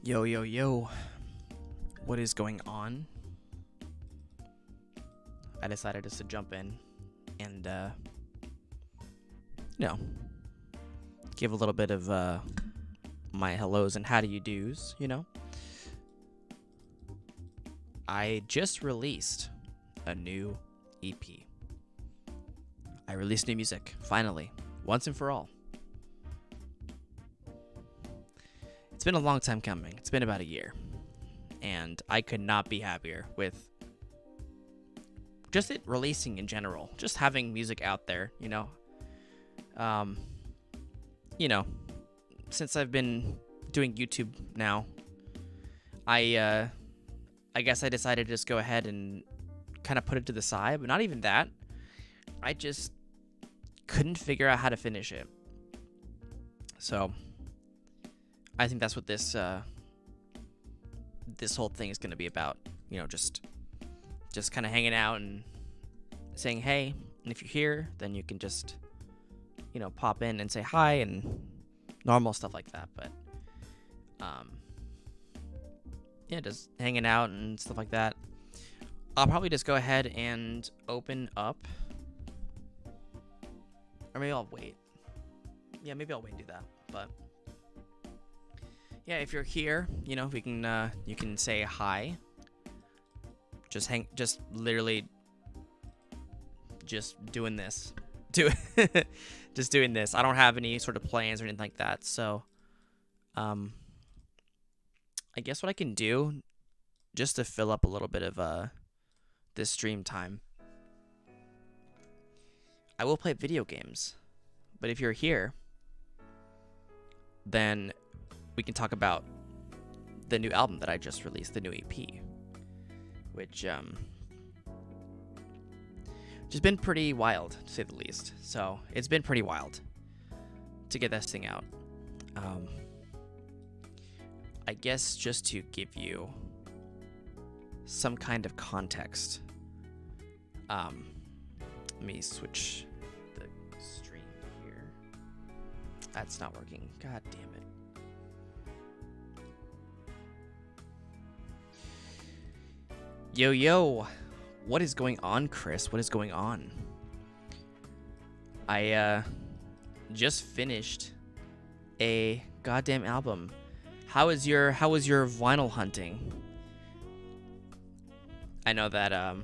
Yo, yo, yo. What is going on? I decided just to jump in and, give a little bit of, my hellos and how do you do's, I just released a new EP. I released new music, finally, once and for all. It's been a long time coming. It's been about a year. And I could not be happier with just it releasing in general. Just having music out there, since I've been doing YouTube now, I guess I decided to just go ahead and kind of put it to the side, but not even that. I just couldn't figure out how to finish it. So I think that's what this whole thing is going to be about. Just kind of hanging out and saying hey, and if you're here, then you can just pop in and say hi and normal stuff like that. But just hanging out and stuff like that. I'll probably just go ahead and open up, or maybe I'll wait. Yeah, maybe I'll wait and do that. But yeah, if you're here, we can you can say hi. Just literally just doing this. Just doing this. I don't have any sort of plans or anything like that. So I guess what I can do just to fill up a little bit of this stream time, I will play video games. But if you're here, then we can talk about the new album that I just released, the new EP, which has been pretty wild, to say the least. So it's been pretty wild to get this thing out. I guess just to give you some kind of context, let me switch the stream here. That's not working. God damn it. Yo, what is going on, Chris? What is going on? I just finished a goddamn album. How was your vinyl hunting? I know that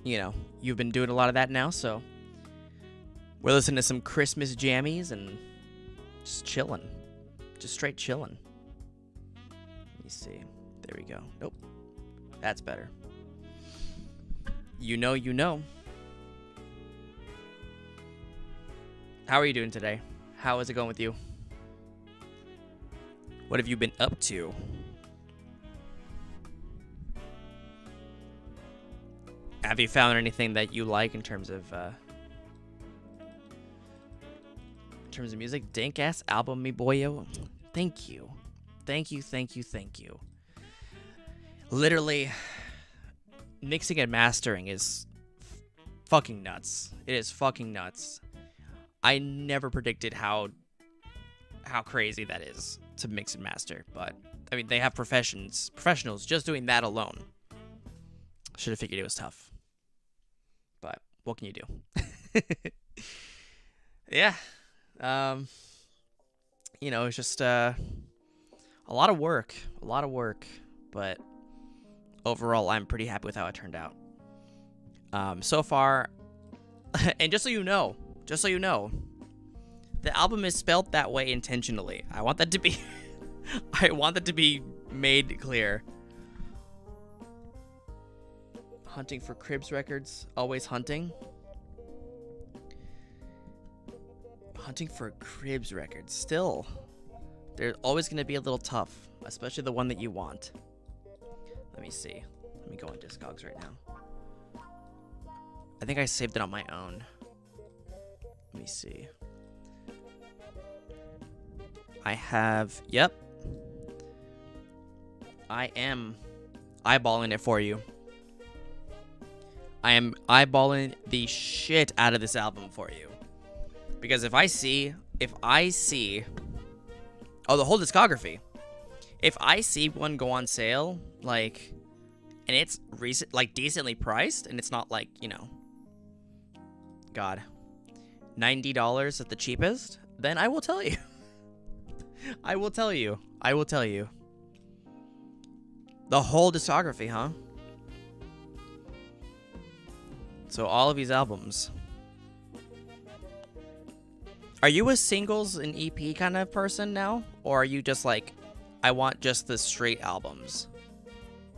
you've been doing a lot of that now, so we're listening to some Christmas jammies and just chilling. Just straight chilling. Let me see. There we go. Nope. That's better. You know. How are you doing today? How is it going with you? What have you been up to? Have you found anything that you like in terms of music? Dank ass album, me boyo. Thank you. Literally, mixing and mastering is fucking nuts. It is fucking nuts. I never predicted how crazy that is to mix and master, but I mean, they have professionals just doing that alone. Should have figured it was tough. But what can you do? Yeah. It's just a lot of work, but overall, I'm pretty happy with how it turned out. So far, and just so you know, the album is spelled that way intentionally. I want that to be made clear. Hunting for Cribs Records, always hunting. Hunting for Cribs Records, still, they're always going to be a little tough, especially the one that you want. Let me see. Let me go on Discogs right now. I think I saved it on my own. Let me see. I have... Yep. I am eyeballing it for you. I am eyeballing the shit out of this album for you. Because if I see... Oh, the whole discography. If I see one go on sale, like, and it's decently priced, and it's not like, you know, God, $90 at the cheapest, then I will tell you. I will tell you. I will tell you. The whole discography, huh? So all of these albums. Are you a singles and EP kind of person now? Or are you just like, I want just the straight albums?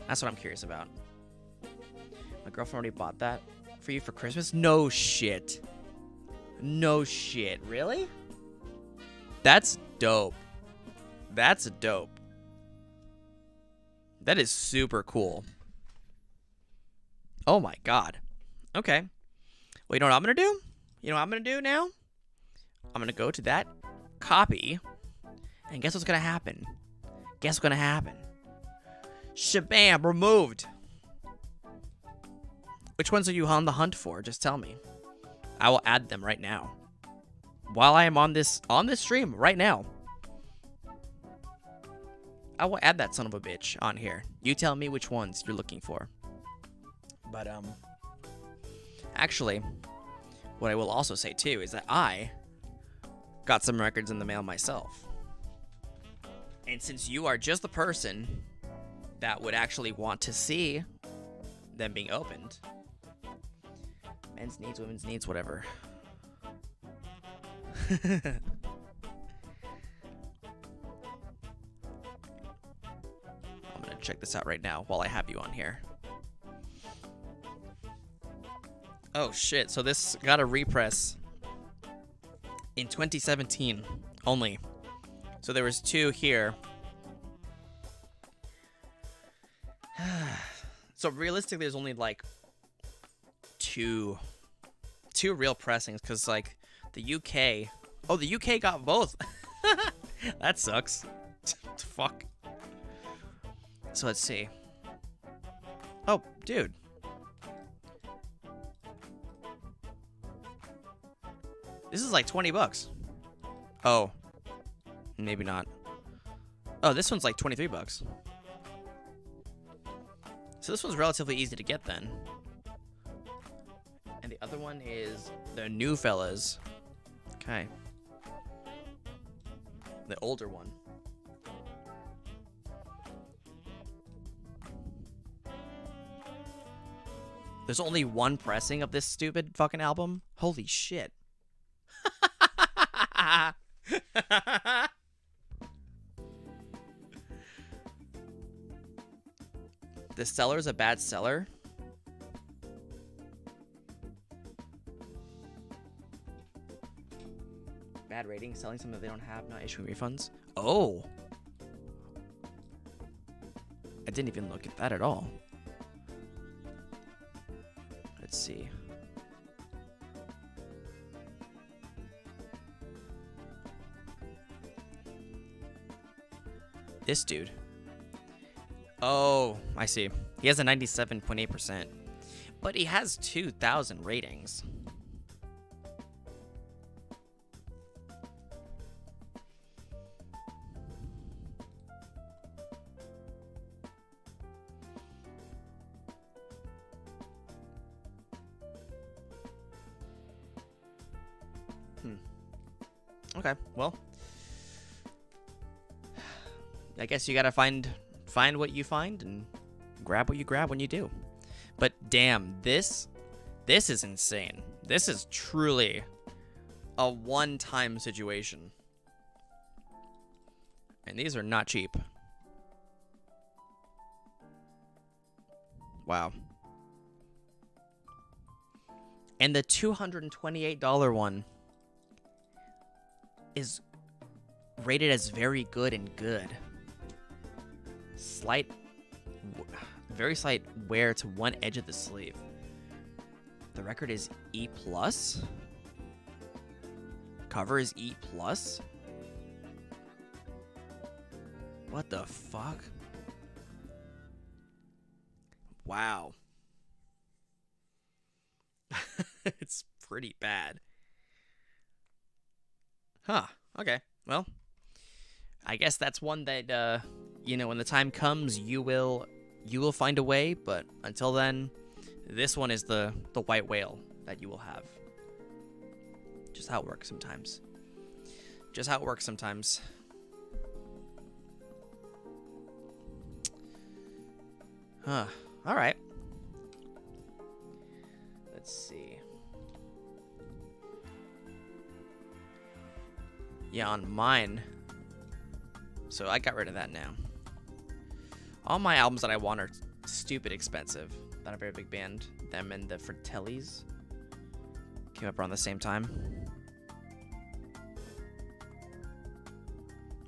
That's what I'm curious about. My girlfriend already bought that for you for Christmas? No shit. No shit. Really? That's dope. That's dope. That is super cool. Oh my god. Okay. Well, you know what I'm going to do? You know what I'm going to do now? I'm going to go to that copy. And guess what's going to happen? Guess what's going to happen? Shabam, removed. Which ones are you on the hunt for? Just tell me. I will add them right now. While I am on this stream right now. I will add that son of a bitch on here. You tell me which ones you're looking for. But actually, what I will also say too is that I got some records in the mail myself. And since you are just the person that would actually want to see them being opened, men's needs, women's needs, whatever. I'm gonna check this out right now while I have you on here. Oh shit, so this got a repress in 2017 only. So there was 2 here. So realistically, there's only like two real pressings, because like the UK. Oh, the UK got both. That sucks. Fuck. So let's see. Oh, dude. This is like $20. Oh. Maybe not. Oh, this one's like $23. So this one's relatively easy to get then. And the other one is the New Fellas. Okay. The older one. There's only one pressing of this stupid fucking album? Holy shit. The seller's a bad seller? Bad rating, selling something they don't have, not issuing refunds? Oh! I didn't even look at that at all. Let's see. This dude. Oh, I see. He has a 97.8%. But he has 2,000 ratings. Okay, well. I guess you gotta find what you find and grab what you grab when you do. But damn, this is insane. This is truly a one-time situation. And these are not cheap. Wow. And the $228 one is rated as very good and good. Very slight wear to one edge of the sleeve. The record is E+. Cover is E+. What the fuck? Wow. It's pretty bad. Huh. Okay. Well, I guess that's one that you know, when the time comes, you will find a way, but until then, this one is the white whale that you will have. Just how it works sometimes. Just how it works sometimes. Huh. All right. Let's see. Yeah, on mine. So I got rid of that now. All my albums that I want are stupid expensive. Not a very big band. Them and the Fratellis came up around the same time.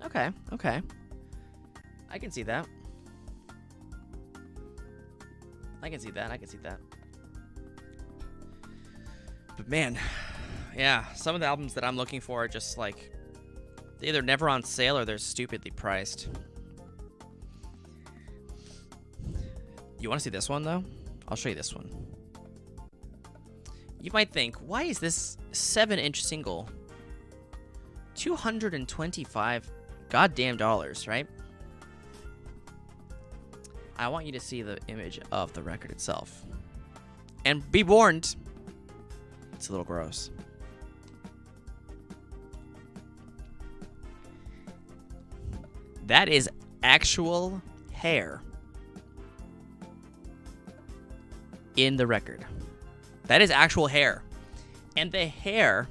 Okay, okay. I can see that. I can see that. I can see that. But man, yeah, some of the albums that I'm looking for are just like, they're either never on sale or they're stupidly priced. You want to see this one, though? I'll show you this one. You might think, why is this 7-inch single $225 goddamn dollars, right? I want you to see the image of the record itself. And be warned, it's a little gross. That is actual hair in the record. That is actual hair. And the hair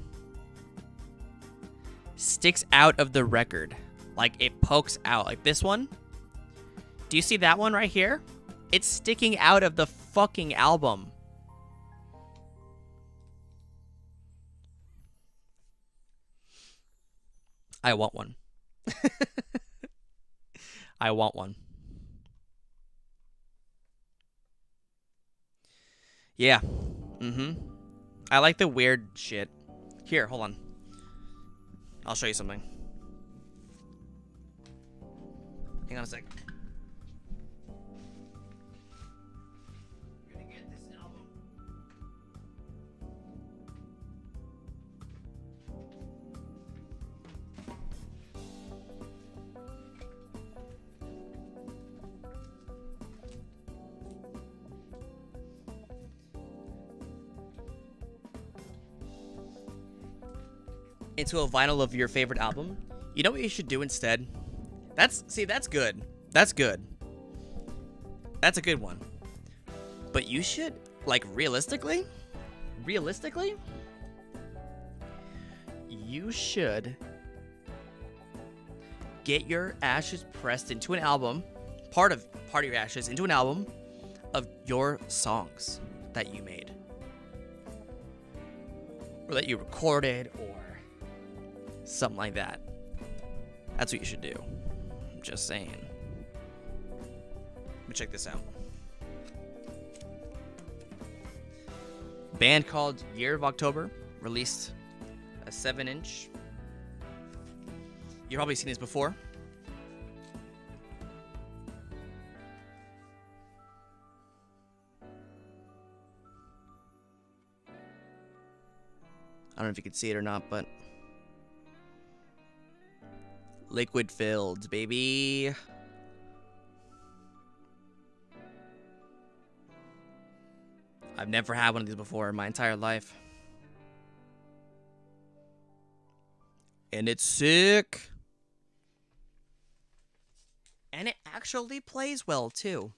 sticks out of the record. Like, it pokes out. Like this one. Do you see that one right here? It's sticking out of the fucking album. I want one. I want one. Yeah. Mm-hmm. I like the weird shit. Here, hold on. I'll show you something. Hang on a sec. Gonna get this album. Into a vinyl of your favorite album. You know what you should do instead? That's good. That's good. That's a good one. But you should, like, realistically, you should get your ashes pressed into an album, part of your ashes into an album of your songs that you made. Or that you recorded, or something like that. That's what you should do. I'm just saying. Let me check this out. Band called Year of October released a 7-inch. You've probably seen this before. I don't know if you can see it or not, but liquid filled, baby. I've never had one of these before in my entire life. And it's sick. And it actually plays well, too.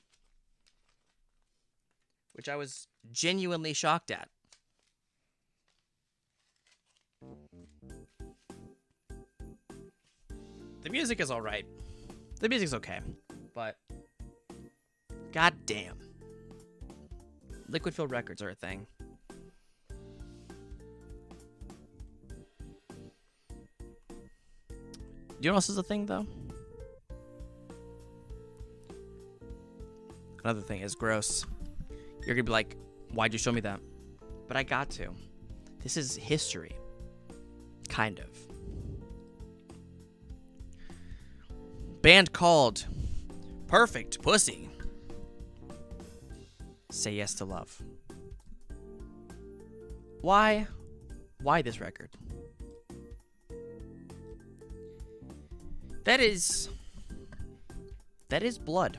Which I was genuinely shocked at. The music is alright. The music's okay. But god damn. Liquid filled records are a thing. Do you know what else is a thing, though? Another thing is gross. You're gonna be like, why'd you show me that? But I got to. This is history. Kind of. Band called Perfect Pussy. Say Yes to Love. Why? Why this record? That is That is blood.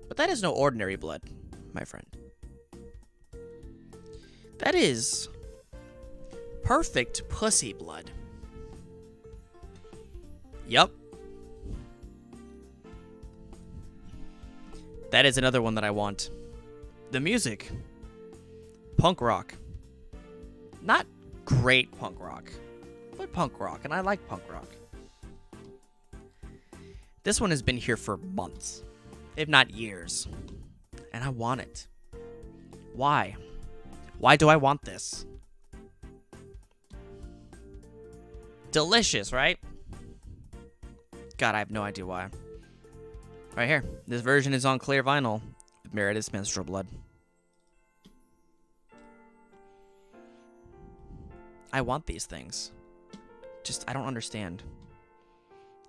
But that is no ordinary blood, my friend. That is perfect pussy blood. Yup. That is another one that I want. The music. Punk rock. Not great punk rock, but punk rock, and I like punk rock. This one has been here for months, if not years, and I want it. Why? Why do I want this? Delicious, right? God, I have no idea why. Right here. This version is on clear vinyl with Meredith's Menstrual Blood. I want these things. Just, I don't understand.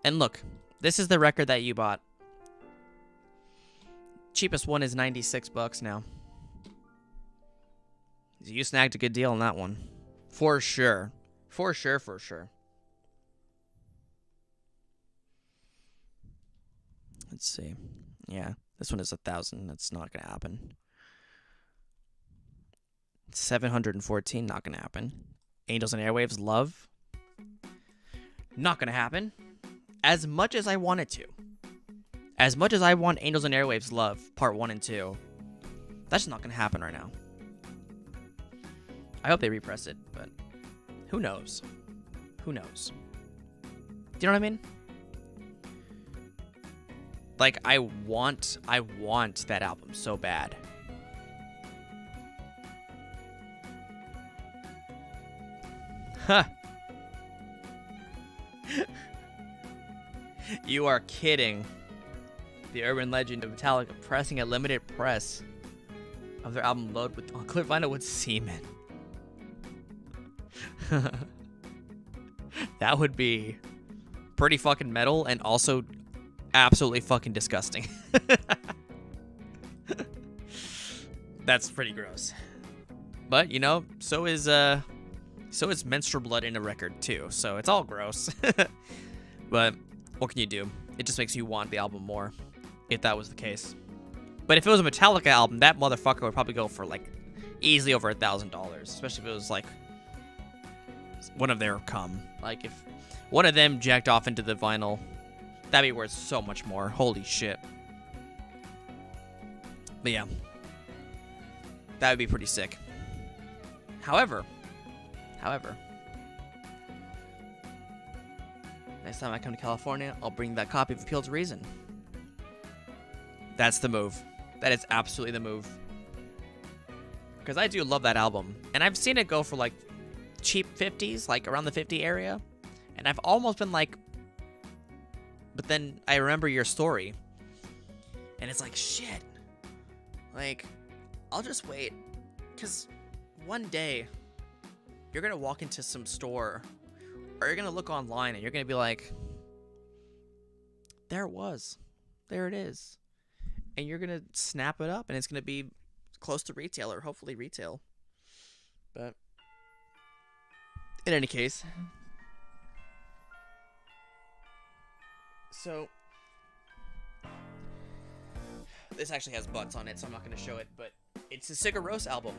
And look, this is the record that you bought. Cheapest one is $96 now. You snagged a good deal on that one. For sure. For sure, for sure. Let's see. Yeah, this one is 1,000. That's not gonna happen. 714, not gonna happen. Angels and Airwaves, Love. Not gonna happen. As much as I want it to. As much as I want Angels and Airwaves, Love, Part 1 and 2. That's just not gonna happen right now. I hope they repress it, but who knows? Who knows? Do you know what I mean? Like, I want that album so bad. Huh. You are kidding. The urban legend of Metallica pressing a limited press of their album Load with on clear vinyl with semen. That would be pretty fucking metal and also absolutely fucking disgusting. That's pretty gross. But, you know, so is menstrual blood in a record too. So it's all gross. But what can you do? It just makes you want the album more if that was the case. But if it was a Metallica album, that motherfucker would probably go for like easily over $1,000, especially if it was like one of their cum. Like if one of them jacked off into the vinyl, that'd be worth so much more. Holy shit. But yeah, that would be pretty sick. However, next time I come to California, I'll bring that copy of Appeal to Reason. That's the move. That is absolutely the move. Because I do love that album. And I've seen it go for like cheap 50s, like around the 50 area. And I've almost been like, but then I remember your story. And it's like, shit. Like, I'll just wait. Because one day, you're going to walk into some store, or you're going to look online, and you're going to be like, there it was. There it is. And you're going to snap it up, and it's going to be close to retail, or hopefully retail. But in any case. So, this actually has butts on it, so I'm not going to show it, but it's a Sigur Rós album.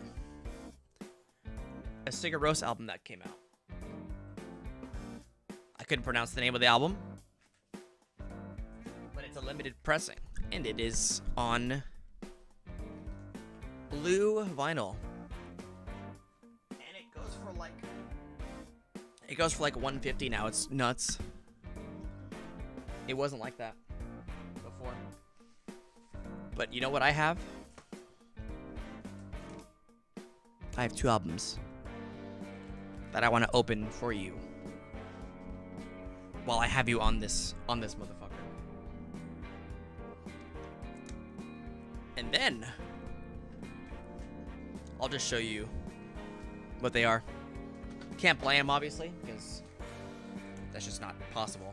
A Sigur Rós album that came out. I couldn't pronounce the name of the album, but it's a limited pressing, and it is on blue vinyl. And it goes for like $150 now. It's nuts. It wasn't like that before. But you know what I have? I have 2 albums that I want to open for you while I have you on this motherfucker. And then I'll just show you what they are. Can't play them, obviously, because that's just not possible.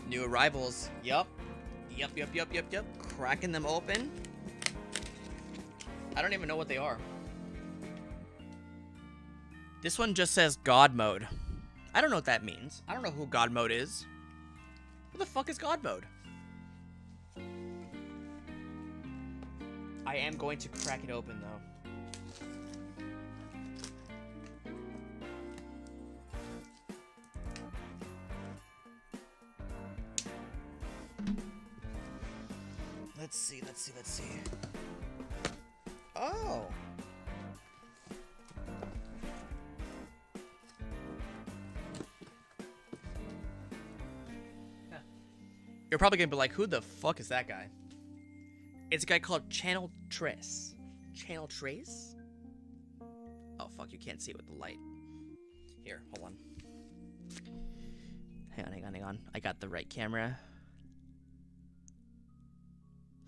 New arrivals. Yup. Cracking them open. I don't even know what they are. This one just says God mode. I don't know what that means. I don't know who God mode is. What the fuck is God mode? I am going to crack it open though. Let's see. Oh. You're probably gonna be like, who the fuck is that guy? It's a guy called Channel Trace. Channel Trace? Oh fuck, you can't see it with the light. Here, hold on. Hang on. I got the right camera.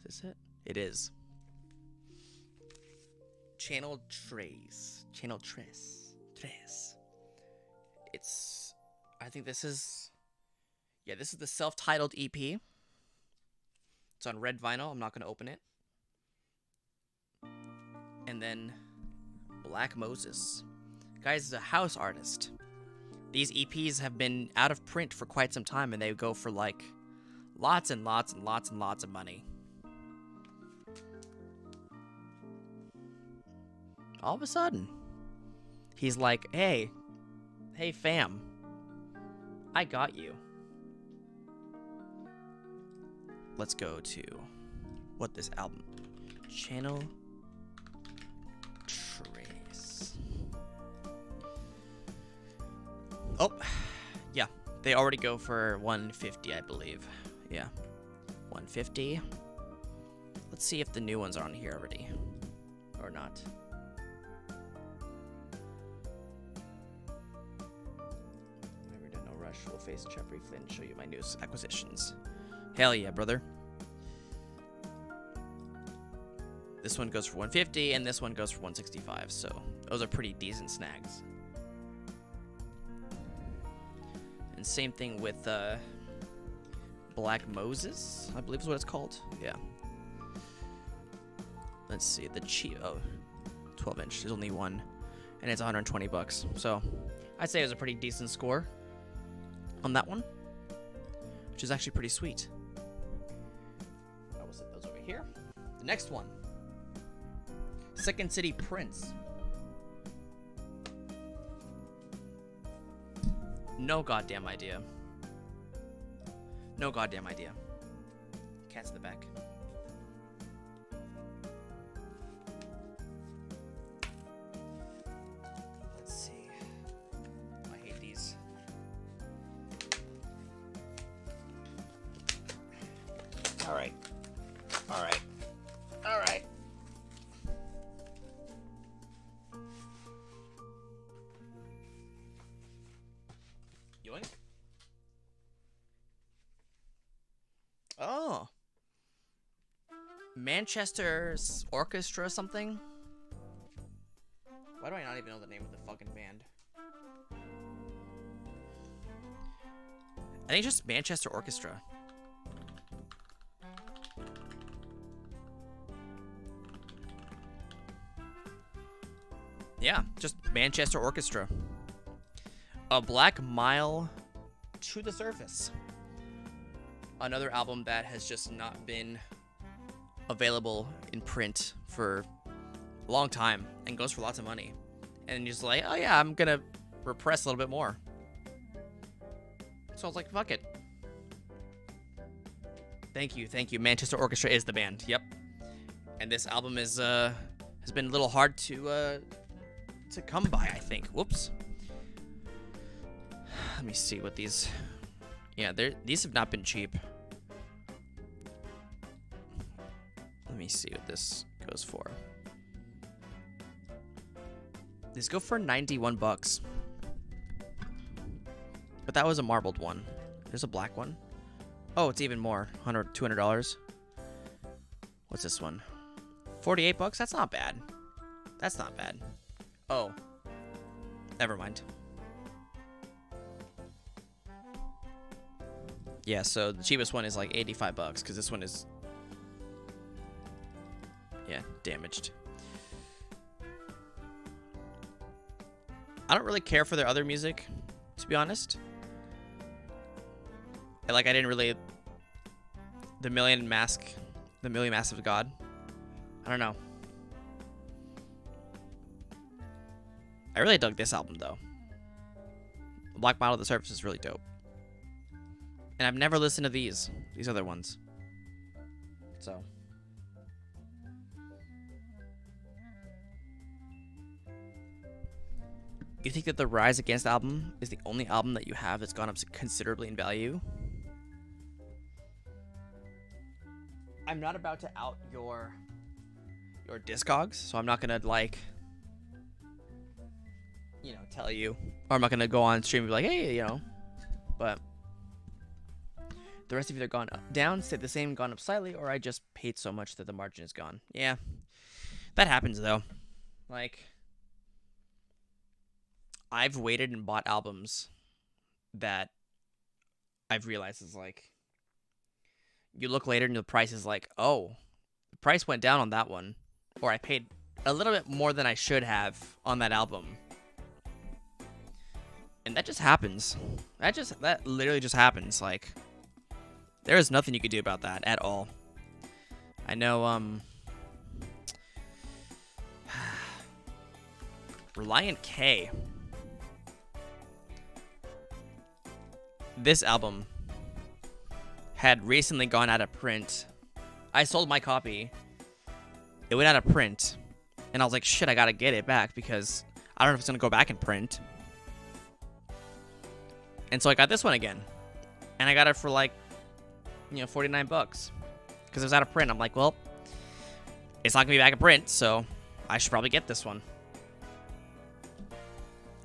Is this it? It is. Channel Trace. Channel Trace. It's... I think this is... Yeah, this is the self-titled EP. It's on red vinyl. I'm not going to open it. And then Black Moses. Guys is a house artist. These EPs have been out of print for quite some time, and they go for like lots and lots and lots and lots of money. All of a sudden, he's like, hey fam, I got you. Let's go to what this album, Channel Trace. Oh, yeah, they already go for 150, I believe. Yeah, 150. Let's see if the new ones are on here already or not. Never done no rush. We'll face chat briefly and show you my newest acquisitions. Hell yeah, brother. This one goes for 150 and this one goes for 165, so those are pretty decent snags. And same thing with Black Moses, I believe is what it's called. Yeah. Let's see, the cheap, 12 inch, there's only one, and it's 120 bucks. So I'd say it was a pretty decent score on that one, which is actually pretty sweet. I will set those over here. The next one, Second City Prince. No goddamn idea. No goddamn idea. Cat's in the back. Let's see. I hate these. Alright. Alright. Alright. Yoink. Oh. Manchester's Orchestra something? Why do I not even know the name of the fucking band? I think it's just Manchester Orchestra. Yeah, just Manchester Orchestra. A Black Mile to the Surface. Another album that has just not been available in print for a long time and goes for lots of money. And you're just like, oh yeah, I'm gonna repress a little bit more. So I was like, fuck it. Thank you. Manchester Orchestra is the band. Yep. And this album is has been a little hard to come by, I think. Whoops. Let me see what these... Yeah, these have not been cheap. Let me see what this goes for. These go for 91 bucks. But that was a marbled one. There's a black one. Oh, it's even more. $200. What's this one? 48 bucks? That's not bad. That's not bad. Oh. Never mind. Yeah, so the cheapest one is like 85 bucks because this one is, yeah, damaged. I I don't really care for their other music, to be honest. I didn't really... The Million Massive God. I don't know. I really dug this album, though. Black Model of the Surface is really dope. And I've never listened to these other ones. So. You think that the Rise Against album is the only album that you have that's gone up considerably in value? I'm not about to out your Discogs, so I'm not gonna tell you, or I'm not gonna go on stream and be like, hey, but the rest have either gone up, down, stayed the same, gone up slightly, or I just paid so much that the margin is gone. Yeah, that happens though. I've waited and bought albums that I've realized is you look later and the price is oh, the price went down on that one, or I paid a little bit more than I should have on that album. And that just happens. That literally just happens. There is nothing you could do about that at all. I know, Relient K. This album had recently gone out of print. I sold my copy. It went out of print. And I was like, shit, I gotta get it back because I don't know if it's gonna go back in print. And so I got this one again. And I got it for $49. Because it was out of print. I'm like, well, it's not gonna be back in print, so I should probably get this one.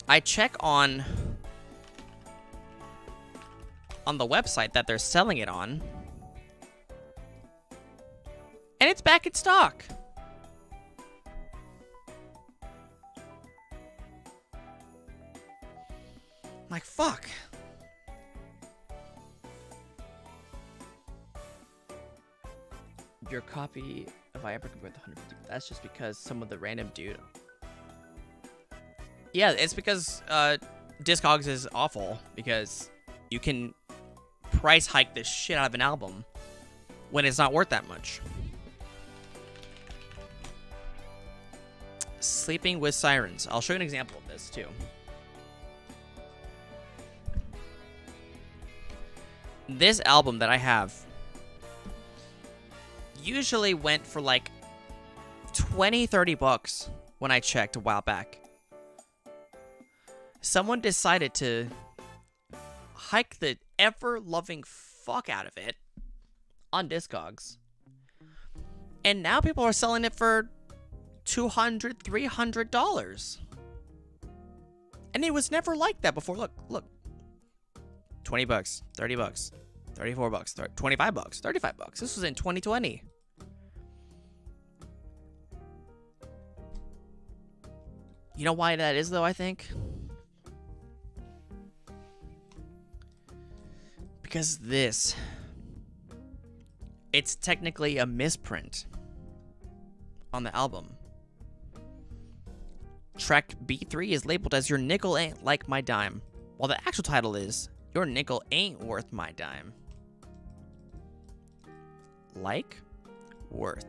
I check on the website that they're selling it on, and it's back in stock. I'm like, fuck. Your copy, if I ever compare the 150, that's just because some of the random dude. Yeah, it's because Discogs is awful, because you can price hike the shit out of an album when it's not worth that much. Sleeping with Sirens. I'll show you an example of this too. This album that I have usually went for $20-30 when I checked a while back. Someone decided to hike the ever-loving fuck out of it on Discogs. And now people are selling it for $200, $300. And it was never like that before. Look. $20, $30, $34, $25, $35. This was in 2020. You know why that is, though, I think? Because it's technically a misprint on the album. Track B3 is labeled as Your Nickel Ain't Like My Dime, while the actual title is Your Nickel Ain't Worth My Dime. Like? Worth.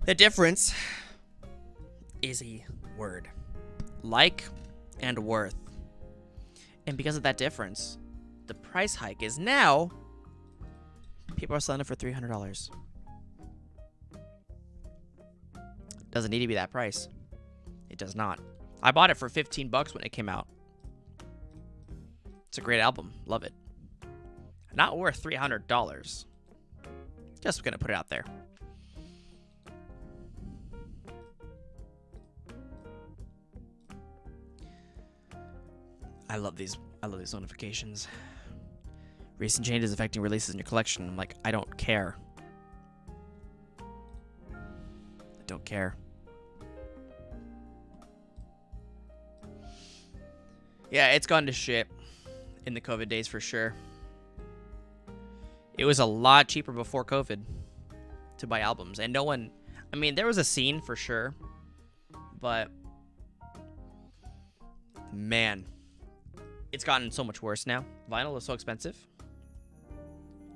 The difference is a word. Like and worth. And because of that difference, the price hike is now people are selling it for $300. Doesn't need to be that price. It does not. I bought it for $15 when it came out. It's a great album. Love it. Not worth $300. Just gonna put it out there. I love these notifications. Recent changes affecting releases in your collection. I'm like, I don't care. I don't care. Yeah, it's gone to shit in the COVID days for sure. It was a lot cheaper before COVID to buy albums, and no one, I mean, there was a scene for sure, but man, it's gotten so much worse now. Vinyl is so expensive,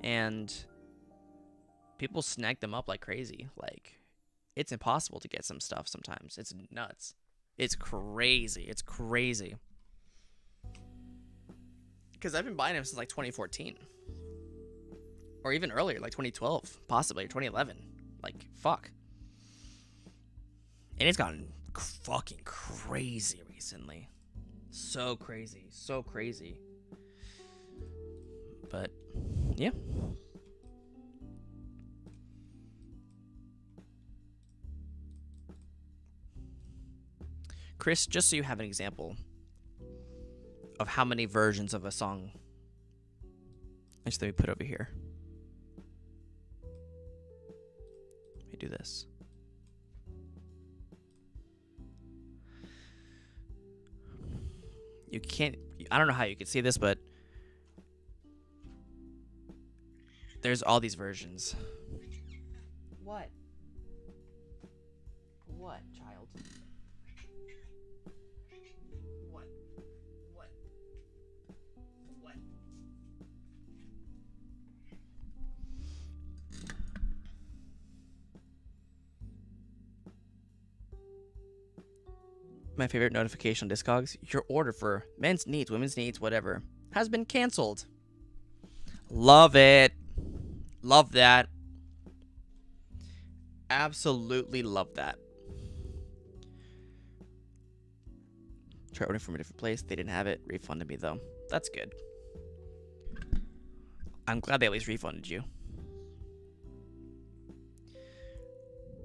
and people snag them up like crazy. Like, it's impossible to get some stuff sometimes. It's nuts. It's crazy. It's crazy. Because I've been buying them since like 2014. Or even earlier, like 2012, possibly, or 2011. Like, fuck. And it's gotten fucking crazy recently. So crazy. So crazy. But, yeah. Chris, just so you have an example of how many versions of a song. Actually, let me put over here. Let me do this. You can't, I don't know how you can see this, but there's all these versions. What? What, child? What? What? What? My favorite notification on Discogs: your order for men's needs, women's needs, whatever, has been canceled. Love it. Love that. Absolutely love that. Try ordering from a different place. They didn't have it. Refunded me, though. That's good. I'm glad they at least refunded you.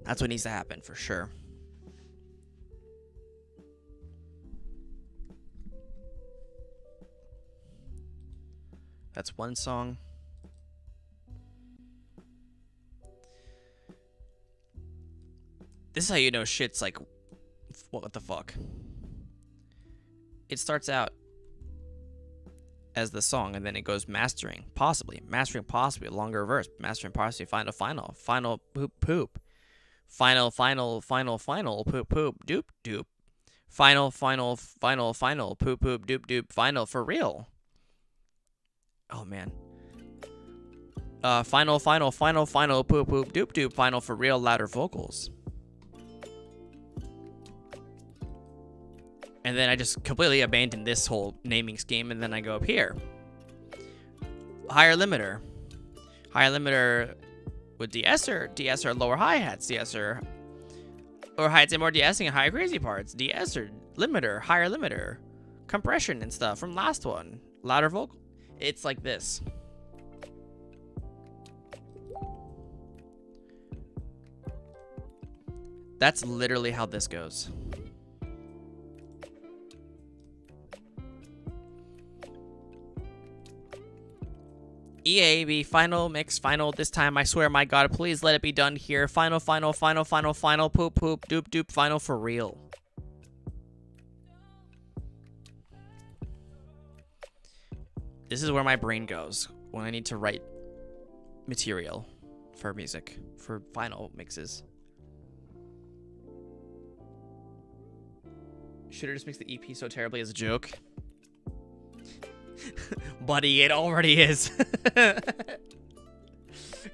That's what needs to happen, for sure. That's one song. This is how you know shit's like, what the fuck? It starts out as the song, and then it goes mastering, possibly, a longer verse, mastering, possibly, final, poop, poop, final, poop, poop, doop, doop, final, poop, poop, doop, doop, final, for real. Oh, man. Final, poop, poop, doop, doop, final, for real, louder vocals. And then I just completely abandoned this whole naming scheme, and then I go up here. Higher limiter. Higher limiter with de-esser. De-esser lower hi-hats. De-esser lower hi-hats and more de-essing and higher crazy parts. De-esser. Limiter. Higher limiter. Compression and stuff from last one. Louder vocal. It's like this. That's literally how this goes. EAB, final mix, final this time, I swear, my god, please let it be done here. Final, poop, poop, doop, doop, final for real. This is where my brain goes when I need to write material for music, for final mixes. Should have just mixed the EP so terribly as a joke. Buddy, it already is.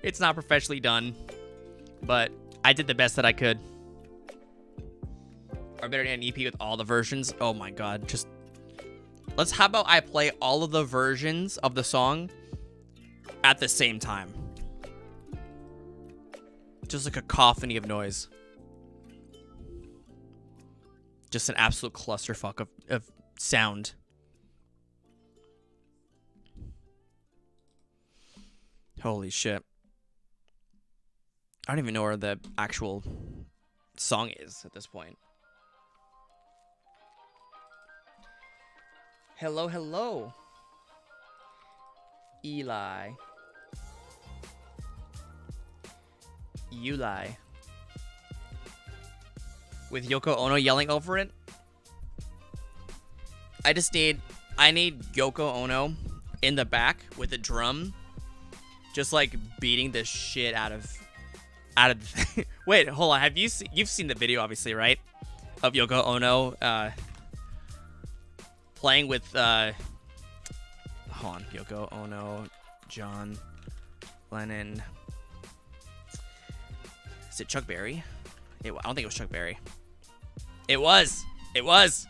It's not professionally done, but I did the best that I could. Or better than an EP with all the versions. Oh my god, just how about I play all of the versions of the song at the same time? Just a cacophony of noise. Just an absolute clusterfuck of sound. Holy shit. I don't even know where the actual song is at this point. Hello, hello. Eli. You lie. With Yoko Ono yelling over it? I need Yoko Ono in the back with a drum, just like beating the shit out of out of the wait, hold on. Have you've seen the video, obviously, right? Of Yoko Ono playing with hold on, Yoko Ono, John Lennon. Is it Chuck Berry? I don't think it was Chuck Berry. It was. It was.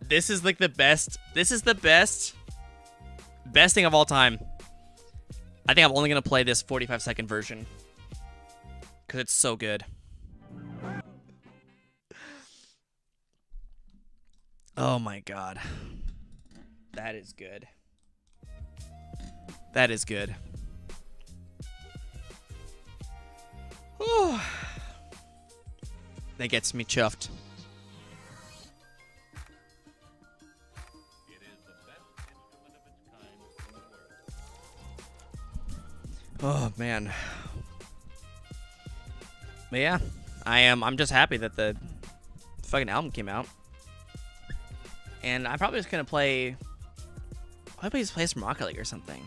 This is like the best. This is the best thing of all time. I think I'm only gonna play this 45-second version because it's so good. Oh my god, that is good. That is good. Whew. That gets me chuffed. Oh man. But yeah, I'm just happy that the fucking album came out. And I'm probably just gonna play just play some Rocket League or something.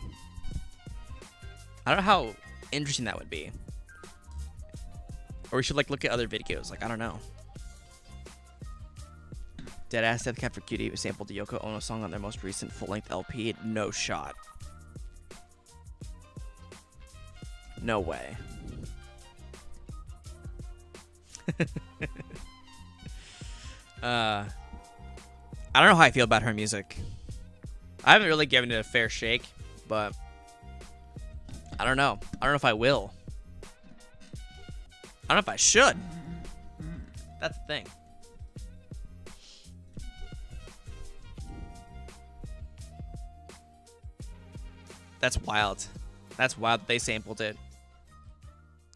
I don't know how interesting that would be. Or we should like look at other videos, like I don't know. Deadass Death Cab for Cutie sampled the Yoko Ono song on their most recent full-length LP. No shot. No way. I don't know how I feel about her music. I haven't really given it a fair shake, but I don't know. I don't know if I will. I don't know if I should. That's the thing. That's wild. That's wild that they sampled it.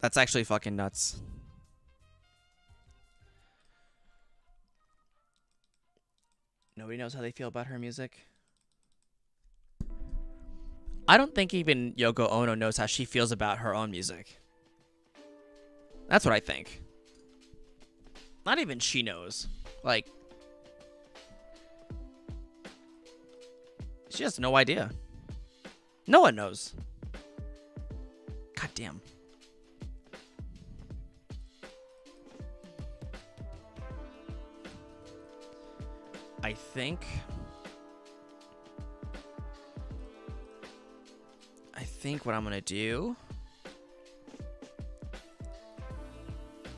That's actually fucking nuts. Nobody knows how they feel about her music. I don't think even Yoko Ono knows how she feels about her own music. That's what I think. Not even she knows. Like, she has no idea. No one knows. God damn. I think what I'm gonna do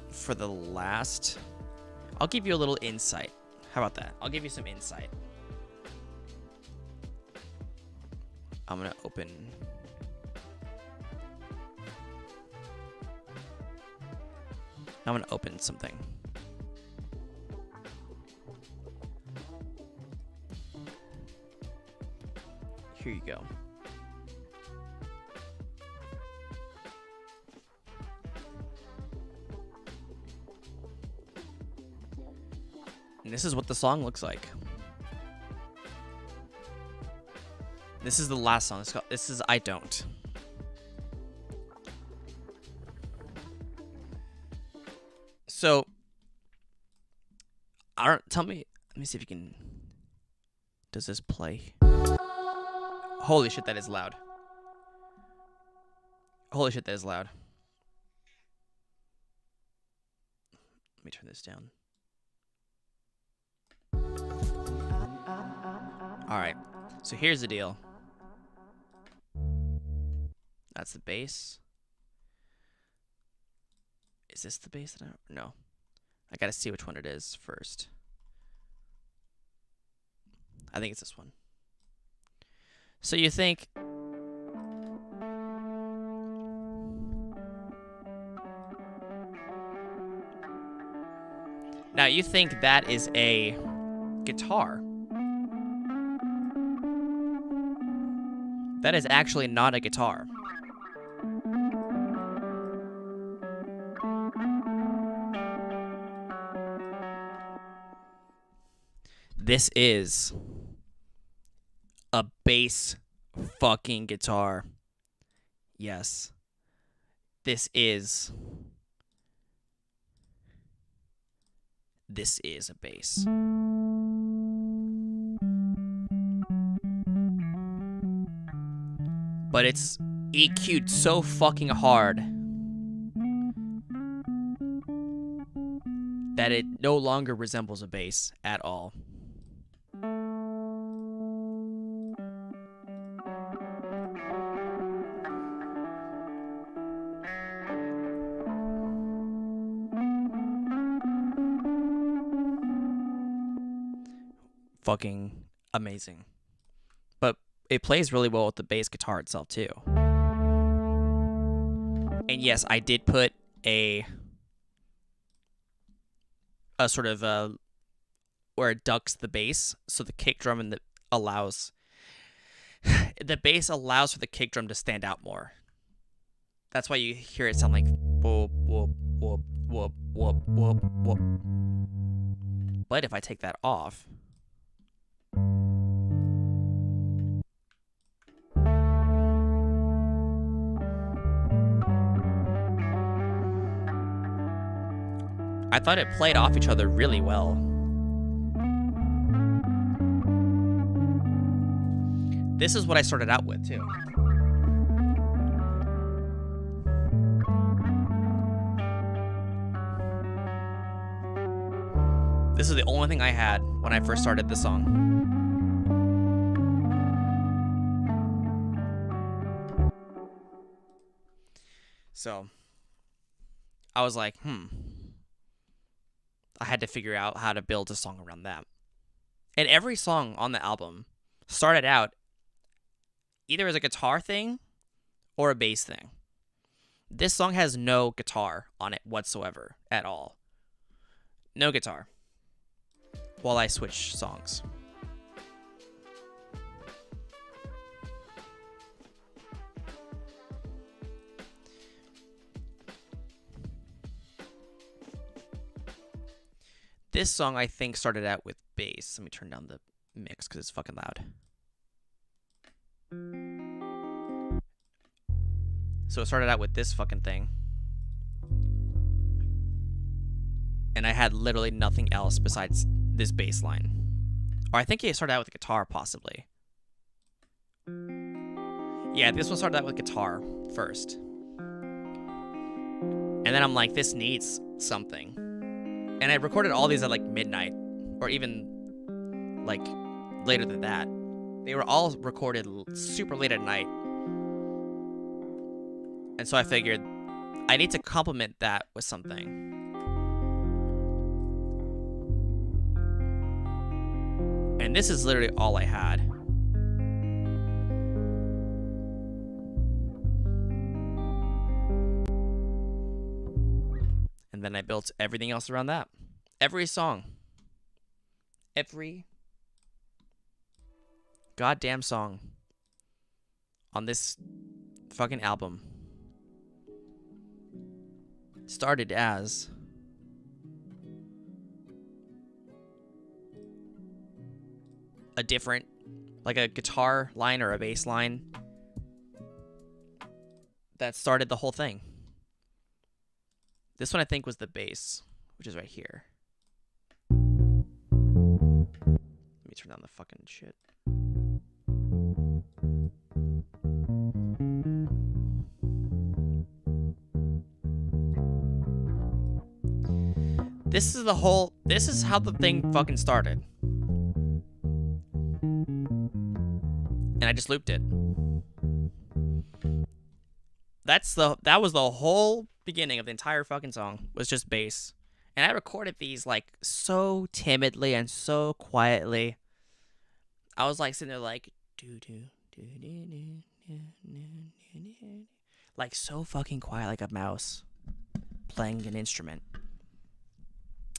for the last, I'll give you a little insight. How about that? I'll give you some insight. I'm gonna open. I'm gonna open something. Here you go. And this is what the song looks like. This is the last song. This is I Don't. So, tell me. Let me see if you can. Does this play? Holy shit, that is loud. Holy shit, that is loud. Let me turn this down. Alright, so here's the deal. That's the bass. Is this the bass that no. I gotta see which one it is first. I think it's this one. So you think now you think that is a guitar. That is actually not a guitar. This is a bass fucking guitar. Yes. This is a bass. But it's EQ'd so fucking hard that it no longer resembles a bass at all. Fucking amazing. But it plays really well with the bass guitar itself too. And yes, I did put a sort of where it ducks the bass, so the kick drum and the bass allows for the kick drum to stand out more. That's why you hear it sound like whoop whoop whoop whoop whoop whoop whoop. But if I take that off, I thought it played off each other really well. This is what I started out with, too. This is the only thing I had when I first started this song. So, I was like, I had to figure out how to build a song around that. And every song on the album started out either as a guitar thing or a bass thing. This song has no guitar on it whatsoever at all. No guitar. While I switch songs. This song, I think, started out with bass. Let me turn down the mix because it's fucking loud. So it started out with this fucking thing. And I had literally nothing else besides this bass line. Or I think it started out with guitar, possibly. Yeah, this one started out with guitar first. And then I'm like, this needs something. And I recorded all these at like midnight, or even like later than that. They were all recorded super late at night. And so I figured I need to complement that with something. And this is literally all I had. And then I built everything else around that. Every song. Every goddamn song on this fucking album started as a different, like a guitar line or a bass line that started the whole thing. This one I think was the bass, which is right here. Let me turn down the fucking shit. This is how the thing fucking started. And I just looped it. That was the whole beginning of the entire fucking song, was just bass. And I recorded these like so timidly and so quietly. I was like sitting there like like so fucking quiet, like a mouse playing an instrument.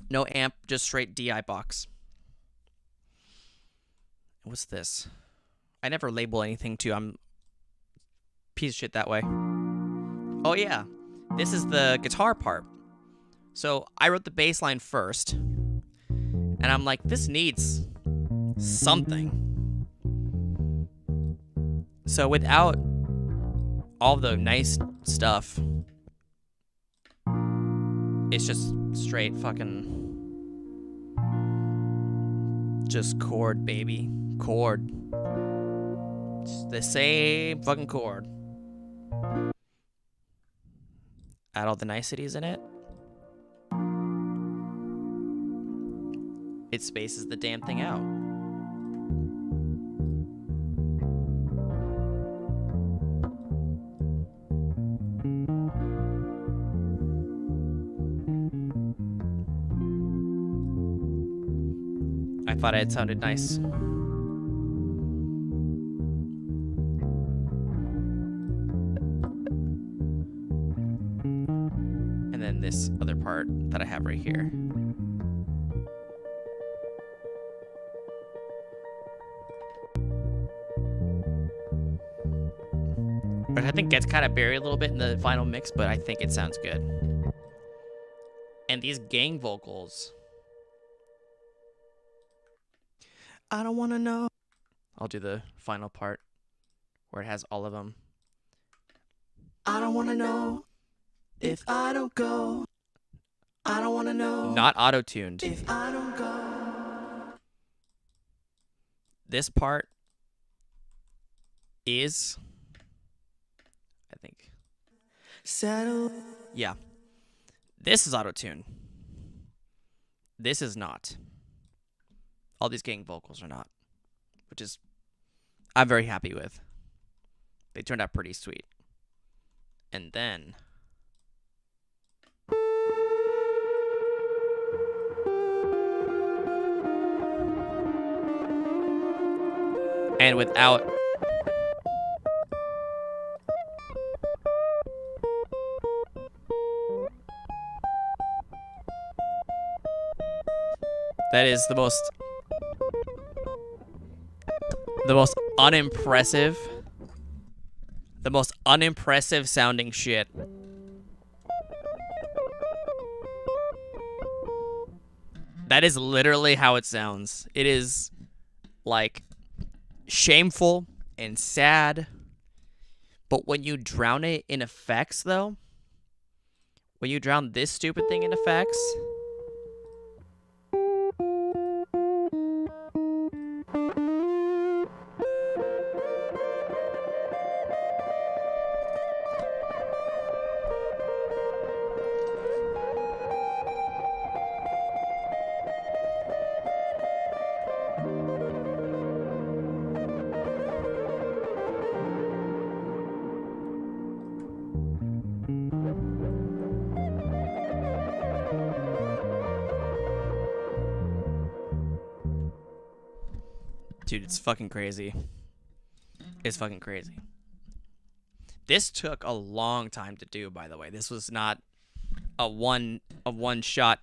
No amp, just straight DI box. What's this? I never label anything too. I'm piece of shit that way. Oh yeah, this is the guitar part. So I wrote the bass line first, and I'm like, this needs something. So without all the nice stuff, it's just straight fucking just chord, baby. Chord. It's the same fucking chord. Add all the niceties in it. It spaces the damn thing out. I thought it sounded nice. And then this other part that I have right here. Which I think gets kind of buried a little bit in the final mix, but I think it sounds good. And these gang vocals. I don't want to know. I'll do the final part where it has all of them. I don't want to know if I don't go. I don't want to know. Not auto-tuned. If I don't go. This part is, I think, settle. Yeah. This is auto-tune. This is not. All these gang vocals are not, which is I'm very happy with. They turned out pretty sweet. And then and without that is the most unimpressive sounding shit. That is literally how it sounds. It is like shameful and sad. But when you drown it in effects though, when you drown this stupid thing in effects, dude, it's fucking crazy. It's fucking crazy. This took a long time to do, by the way. This was not a one shot,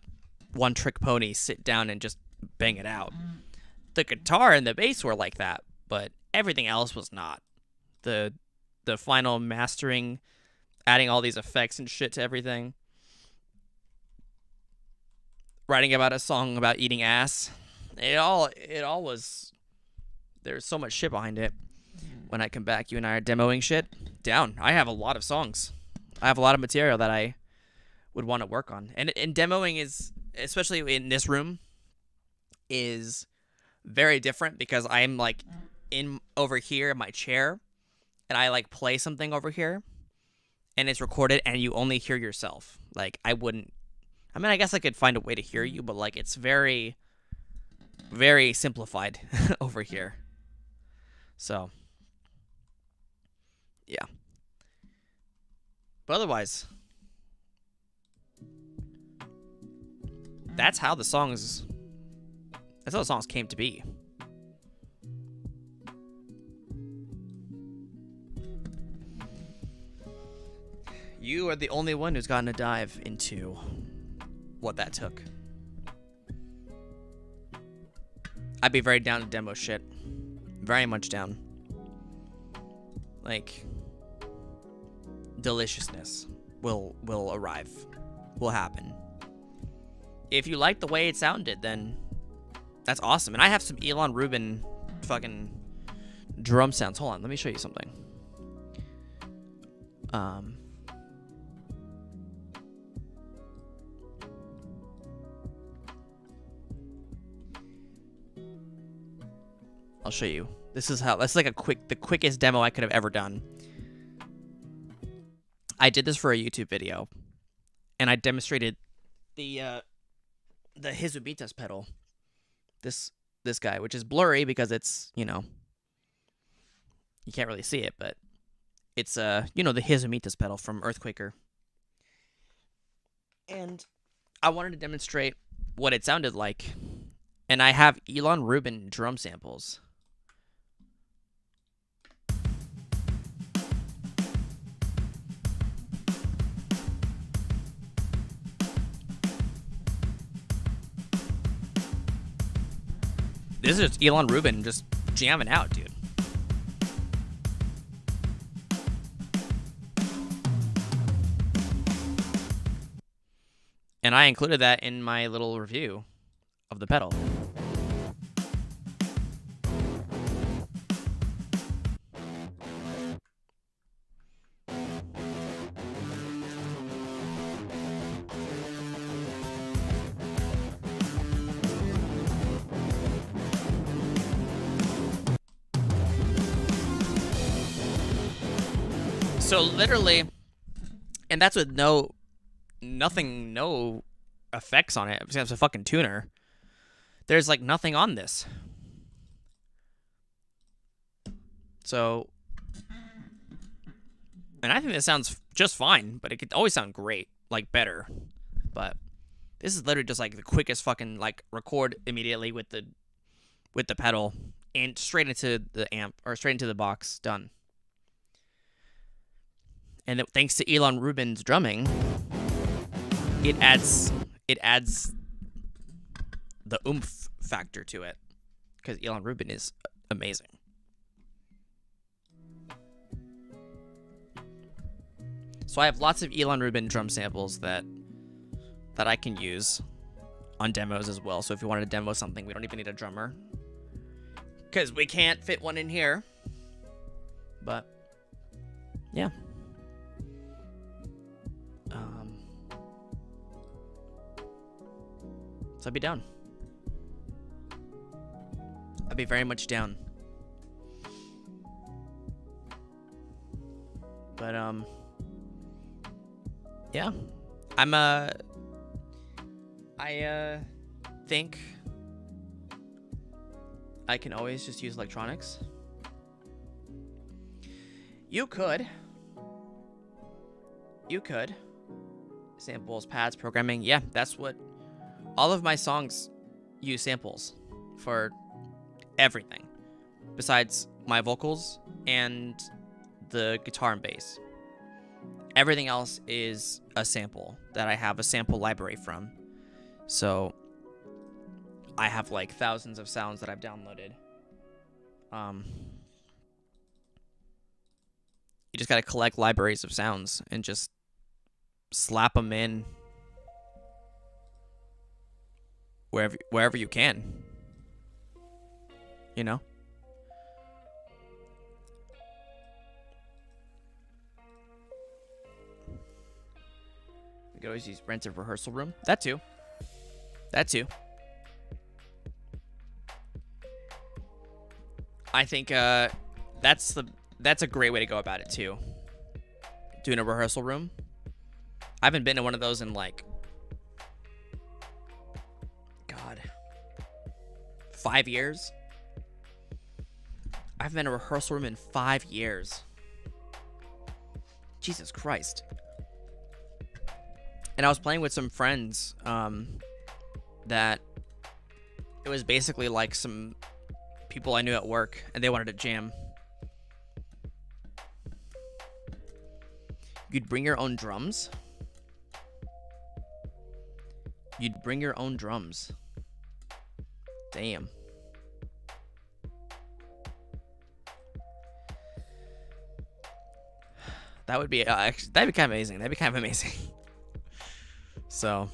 one trick pony, sit down and just bang it out. The guitar and the bass were like that, but everything else was not. The final mastering, adding all these effects and shit to everything. Writing about a song about eating ass. It all was. There's so much shit behind it. When I come back, you and I are demoing shit. Down. I have a lot of songs. I have a lot of material that I would want to work on. And demoing is, especially in this room, is very different because I'm like in over here in my chair and I like play something over here and it's recorded and you only hear yourself. Like I guess I could find a way to hear you, but like it's very, very simplified over here. So, yeah. But otherwise, that's how the songs came to be. You are the only one who's gotten a dive into what that took. I'd be very down to demo shit. Very much down. Like, deliciousness will arrive. Will happen. If you like the way it sounded, then that's awesome. And I have some Elon Rubin fucking drum sounds. Hold on, let me show you something. I'll show you. This is how. That's like the quickest demo I could have ever done. I did this for a YouTube video, and I demonstrated the Hizumitas pedal. This guy, which is blurry because it's, you can't really see it, but it's the Hizumitas pedal from Earthquaker. And I wanted to demonstrate what it sounded like. And I have Ilan Rubin drum samples. This is Ilan Rubin just jamming out, dude. And I included that in my little review of the pedal. So literally, and that's with no effects on it. It's a fucking tuner. There's like nothing on this. So, and I think this sounds just fine, but it could always sound great, like better. But this is literally just like the quickest fucking like record immediately with the pedal and straight into the amp or straight into the box, done. And thanks to Ilan Rubin's drumming, it adds the oomph factor to it, because Ilan Rubin is amazing. So I have lots of Ilan Rubin drum samples that I can use on demos as well. So if you wanted to demo something, we don't even need a drummer, because we can't fit one in here. But yeah. So I'd be down. I'd be very much down. But yeah. I think I can always just use electronics. You could. Samples, pads, programming. Yeah, that's what all of my songs use, samples for everything besides my vocals and the guitar and bass. Everything else is a sample that I have a sample library from. So I have like thousands of sounds that I've downloaded. You just gotta collect libraries of sounds and just slap them in wherever you can. You know? We could always rent a rehearsal room. That too. I think that's a great way to go about it too. Doing a rehearsal room. I haven't been to one of those in like 5 years. I haven't been in a rehearsal room in 5 years. Jesus Christ. And I was playing with some friends that it was basically like some people I knew at work, and they wanted to jam. You'd bring your own drums? You'd bring your own drums. Damn. That'd be kind of amazing. So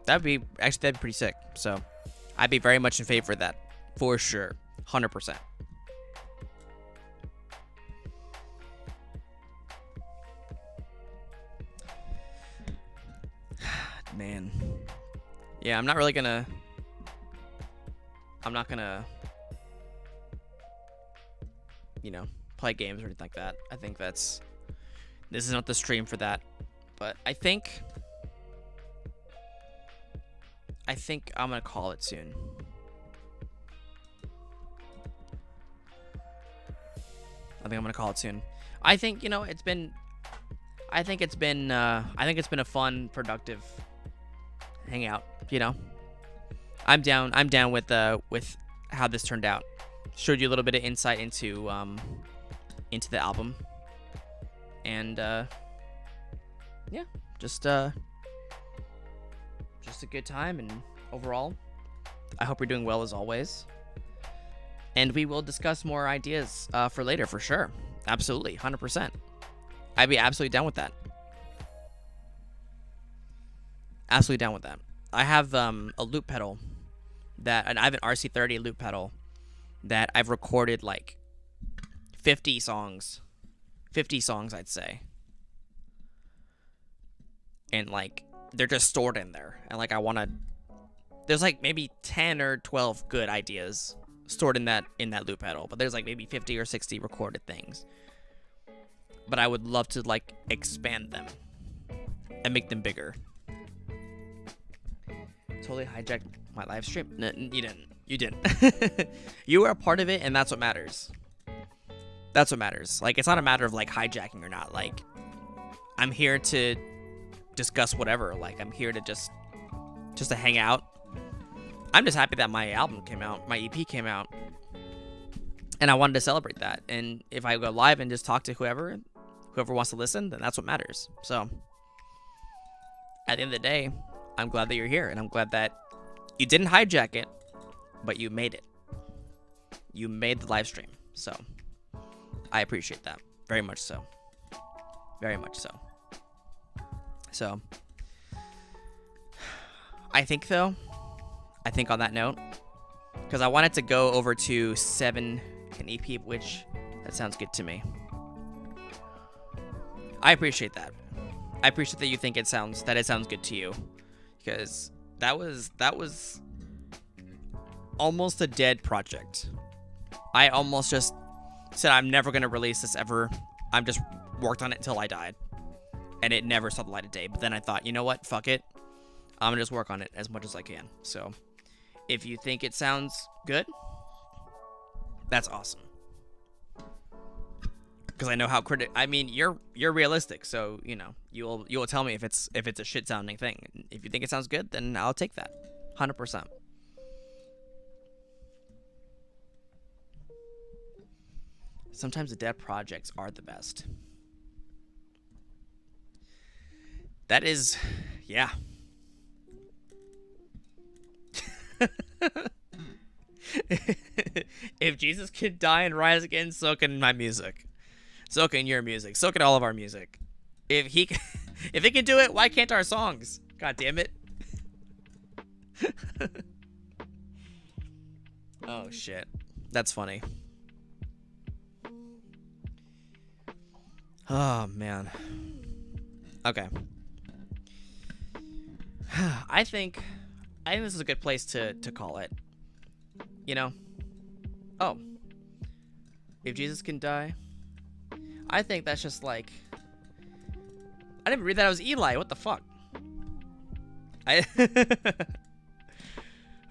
that'd be pretty sick. So I'd be very much in favor of that for sure. 100%. Man. Yeah, I'm not really gonna I'm not gonna, play games or anything like that. I think this is not the stream for that. But I think I'm gonna call it soon. I think it's been a fun, productive hangout. I'm down with how this turned out. Showed you a little bit of insight into the album, and yeah, just a good time. And overall, I hope you're doing well as always. And we will discuss more ideas for later, for sure. Absolutely, 100%. I'd be absolutely down with that. Absolutely down with that. I have a loop pedal and I have an RC30 loop pedal that I've recorded like 50 songs, I'd say. And like they're just stored in there, and like there's like maybe 10 or 12 good ideas stored in that loop pedal, but there's like maybe 50 or 60 recorded things. But I would love to like expand them and make them bigger. Totally hijacked my live stream. No, you didn't. You were a part of it, and that's what matters. Like, it's not a matter of like hijacking or not. Like, I'm here to discuss whatever. Like, I'm here to just to hang out. I'm just happy that my album came out, my EP came out, and I wanted to celebrate that. And if I go live and just talk to whoever wants to listen, then that's what matters. So, at the end of the day, I'm glad that you're here, and I'm glad that you didn't hijack it, but you made it. You made the live stream. So, I appreciate that very much so. Very much so. So, I think on that note, because I wanted to go over to 7 an EP, which that sounds good to me. I appreciate that. I appreciate that you think it sounds good to you, because that was almost a dead project. I almost just said I'm never gonna release this ever. I'm just worked on it until I died, and it never saw the light of day. But then I thought, you know what? Fuck it. I'm gonna just work on it as much as I can. So, if you think it sounds good, that's awesome. Because I know how you're realistic, so you will tell me if it's a shit sounding thing. If you think it sounds good, then I'll take that, 100%. Sometimes the dead projects are the best. That is, yeah. If Jesus could die and rise again, so can my music. So can your music. So can all of our music. If he can do it, why can't our songs? God damn it. Oh shit. That's funny. Oh man. Okay. I think this is a good place to call it. Oh. If Jesus can die. I think that's just like... I didn't read that it was Eli. What the fuck?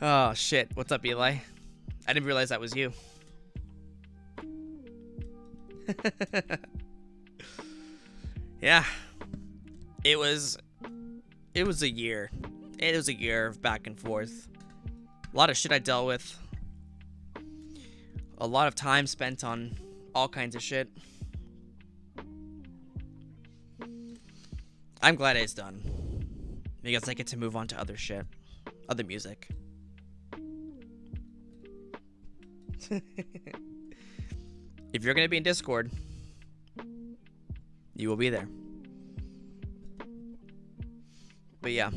Oh, shit. What's up, Eli? I didn't realize that was you. Yeah. It was a year. It was a year of back and forth. A lot of shit I dealt with. A lot of time spent on all kinds of shit. I'm glad it's done, because I get to move on to other shit, other music. If you're gonna be in Discord, you will be there. But yeah,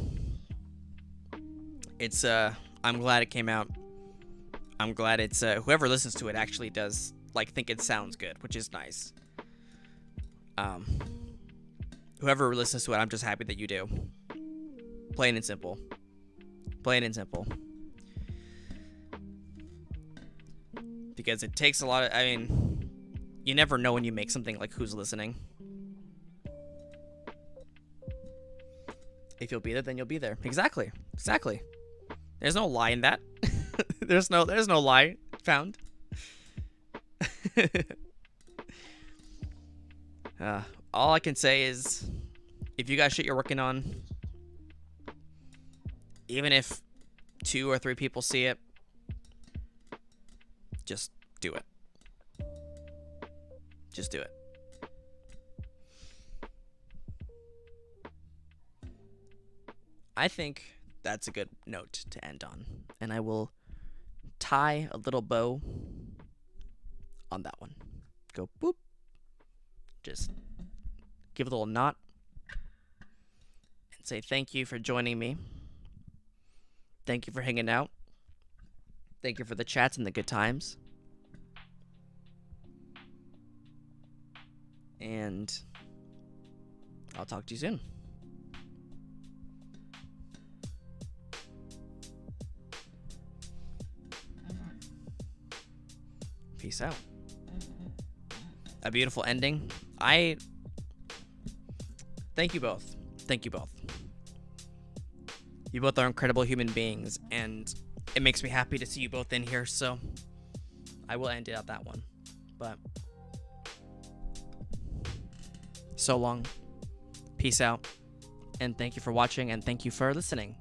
it's I'm glad it came out. I'm glad it's whoever listens to it actually does think it sounds good, which is nice. Whoever listens to it, I'm just happy that you do. Plain and simple. Plain and simple. because it takes a lot of, I mean, you never know when you make something like who's listening. If you'll be there, then you'll be there. Exactly. There's no lie in that. there's no lie found. All I can say is, if you got shit you're working on, even if 2 or 3 people see it, just do it. Just do it. I think that's a good note to end on. And I will tie a little bow on that one. Go boop. Just give it a little knot. And say thank you for joining me. Thank you for hanging out. Thank you for the chats and the good times. And I'll talk to you soon. Peace out. A beautiful ending. Thank you both. Thank you both. You both are incredible human beings, and it makes me happy to see you both in here, so I will end it at that one. But so long. Peace out. And thank you for watching, and thank you for listening.